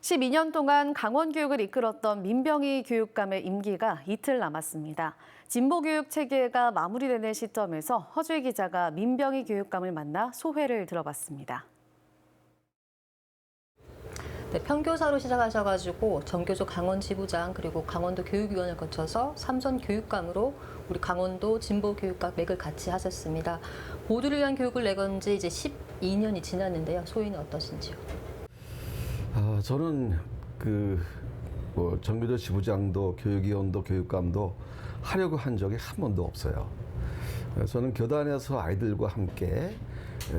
12년 동안 강원 교육을 이끌었던 민병희 교육감의 임기가 이틀 남았습니다. 진보교육 체계가 마무리되는 시점에서 허주희 기자가 민병희 교육감을 만나 소회를 들어봤습니다. 네, 평교사로 시작하셔가지고 전교조 강원 지부장 그리고 강원도 교육위원을 거쳐서 3선 교육감으로 우리 강원도 진보교육과 맥을 같이 하셨습니다. 모두를 위한 교육을 내건 지 이제 12년이 지났는데요. 소위는 어떠신지요? 저는 전교조 지부장도 교육위원도 교육감도 하려고 한 적이 한 번도 없어요. 저는 교단에서 아이들과 함께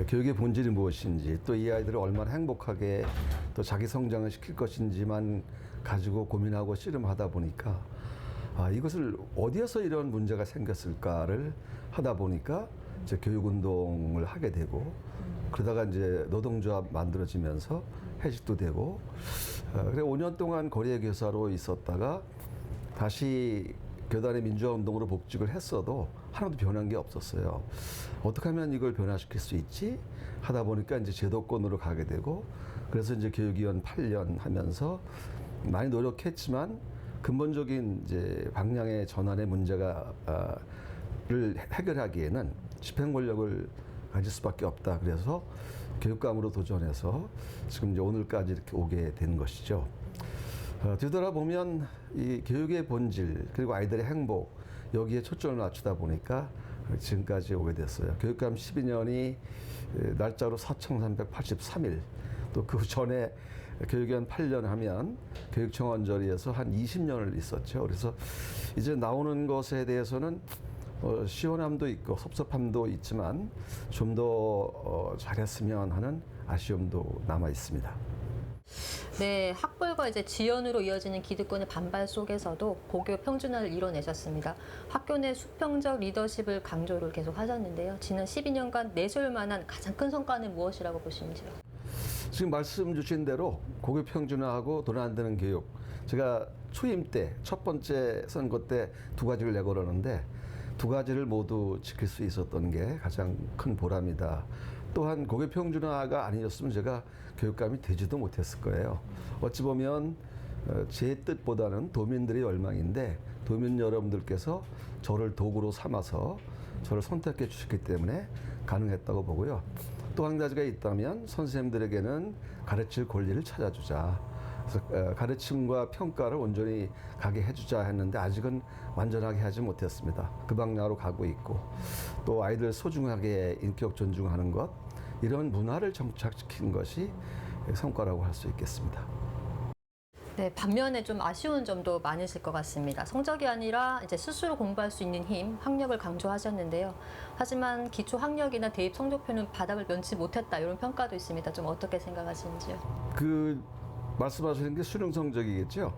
교육의 본질이 무엇인지 또 이 아이들을 얼마나 행복하게 또 자기 성장을 시킬 것인지만 가지고 고민하고 씨름하다 보니까 이것을 어디에서 이런 문제가 생겼을까를 하다 보니까 이제 교육운동을 하게 되고 그러다가 이제 노동조합 만들어지면서 해직도 되고 그래 5년 동안 거리교사로 있었다가 다시 교단의 민주화운동으로 복직을 했어도 하나도 변한 게 없었어요. 어떻게 하면 이걸 변화시킬 수 있지? 하다 보니까 이제 제도권으로 가게 되고 그래서 이제 교육위원 8년 하면서 많이 노력했지만 근본적인 이제 방향의 전환의 문제가 를 해결하기에는 집행 권력을 가질 수밖에 없다. 그래서 교육감으로 도전해서 지금 이제 오늘까지 이렇게 오게 된 것이죠. 뒤돌아보면 이 교육의 본질 그리고 아이들의 행복 여기에 초점을 맞추다 보니까 지금까지 오게 됐어요. 교육감 12년이 날짜로 4,383일 또 그 전에 교육위원 8년 하면 교육청 언저리에서 한 20년을 있었죠. 그래서 이제 나오는 것에 대해서는 시원함도 있고 섭섭함도 있지만 좀 더 잘했으면 하는 아쉬움도 남아 있습니다. 네, 학벌과 이제 지연으로 이어지는 기득권의 반발 속에서도 고교 평준화를 이뤄내셨습니다. 학교 내 수평적 리더십을 강조를 계속 하셨는데요. 지난 12년간 내세울 만한 가장 큰 성과는 무엇이라고 보시는지요? 지금 말씀 주신 대로 고교 평준화하고 돈 안 드는 교육. 제가 초임 때 첫 번째 선거 때 두 가지를 내걸었는데 두 가지를 모두 지킬 수 있었던 게 가장 큰 보람이다. 또한 고교 평준화가 아니었으면 제가 교육감이 되지도 못했을 거예요. 어찌 보면 제 뜻보다는 도민들의 열망인데 도민 여러분들께서 저를 도구로 삼아서 저를 선택해 주셨기 때문에 가능했다고 보고요. 또 한 가지가 있다면 선생님들에게는 가르칠 권리를 찾아주자. 그래서 가르침과 평가를 온전히 가게 해주자 했는데 아직은 완전하게 하지 못했습니다. 그 방향으로 가고 있고 또 아이들 소중하게 인격 존중하는 것 이런 문화를 정착시킨 것이 성과라고 할 수 있겠습니다. 네, 반면에 좀 아쉬운 점도 많으실 것 같습니다. 성적이 아니라 이제 스스로 공부할 수 있는 힘, 학력을 강조하셨는데요. 하지만 기초 학력이나 대입 성적표는 바닥을 면치 못했다 이런 평가도 있습니다. 좀 어떻게 생각하시는지요? 말씀하시는 게 수능 성적이겠죠.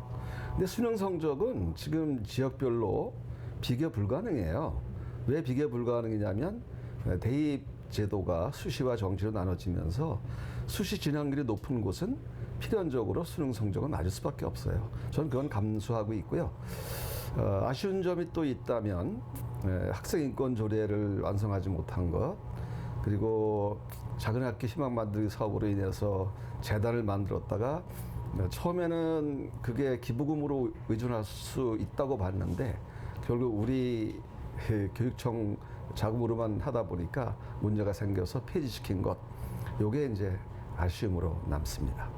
근데 수능 성적은 지금 지역별로 비교 불가능해요. 왜 비교 불가능이냐면 대입 제도가 수시와 정시로 나눠지면서 수시 진학률이 높은 곳은 필연적으로 수능 성적은 낮을 수밖에 없어요. 저는 그건 감수하고 있고요. 아쉬운 점이 또 있다면 학생 인권 조례를 완성하지 못한 것 그리고 작은 학교 희망 만들기 사업으로 인해서 재단을 만들었다가 처음에는 그게 기부금으로 의존할 수 있다고 봤는데 결국 우리 교육청 자금으로만 하다 보니까 문제가 생겨서 폐지시킨 것 요게 이제 아쉬움으로 남습니다.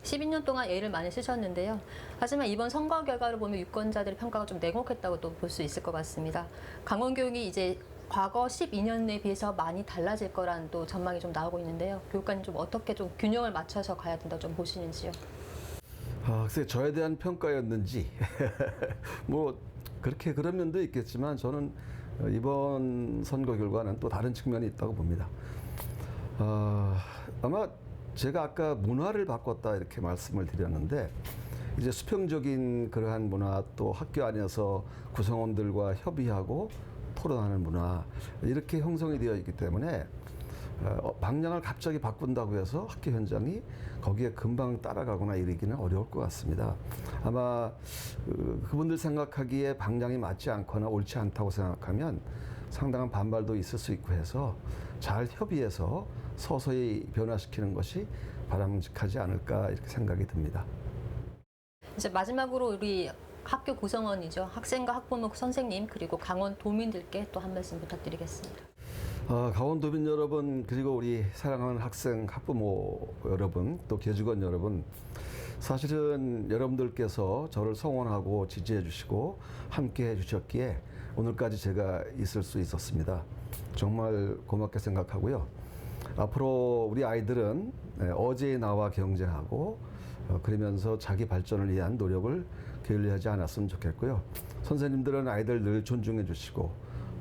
12년 동안 애를 많이 쓰셨는데요. 하지만 이번 선거 결과를 보면 유권자들의 평가가 좀 냉혹했다고 또 볼 수 있을 것 같습니다. 강원교육이 이제 과거 12년에 비해서 많이 달라질 거라는 또 전망이 좀 나오고 있는데요. 교육관님 좀 어떻게 좀 균형을 맞춰서 가야 된다고 좀 보시는지요? 글쎄 저에 대한 평가였는지 뭐 그렇게 그런 면도 있겠지만 저는 이번 선거 결과는 또 다른 측면이 있다고 봅니다. 아마 제가 아까 문화를 바꿨다 이렇게 말씀을 드렸는데 이제 수평적인 그러한 문화 또 학교 안에서 구성원들과 협의하고 토론하는 문화 이렇게 형성이 되어 있기 때문에 방향을 갑자기 바꾼다고 해서 학교 현장이 거기에 금방 따라가거나 이르기는 어려울 것 같습니다. 아마 그분들 생각하기에 방향이 맞지 않거나 옳지 않다고 생각하면 상당한 반발도 있을 수 있고 해서 잘 협의해서 서서히 변화시키는 것이 바람직하지 않을까 이렇게 생각이 듭니다. 이제 마지막으로 우리 학교 구성원이죠. 학생과 학부모, 선생님 그리고 강원 도민들께 또 한 말씀 부탁드리겠습니다. 강원도민 여러분 그리고 우리 사랑하는 학생, 학부모 여러분 또 교직원 여러분 사실은 여러분들께서 저를 성원하고 지지해 주시고 함께 해 주셨기에 오늘까지 제가 있을 수 있었습니다. 정말 고맙게 생각하고요. 앞으로 우리 아이들은 어제의 나와 경쟁하고 그러면서 자기 발전을 위한 노력을 게을리하지 않았으면 좋겠고요. 선생님들은 아이들 늘 존중해 주시고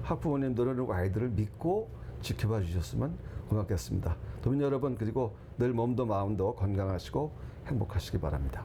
학부모님들은 아이들을 믿고 지켜봐 주셨으면 고맙겠습니다. 도민 여러분 그리고 늘 몸도 마음도 건강하시고 행복하시기 바랍니다.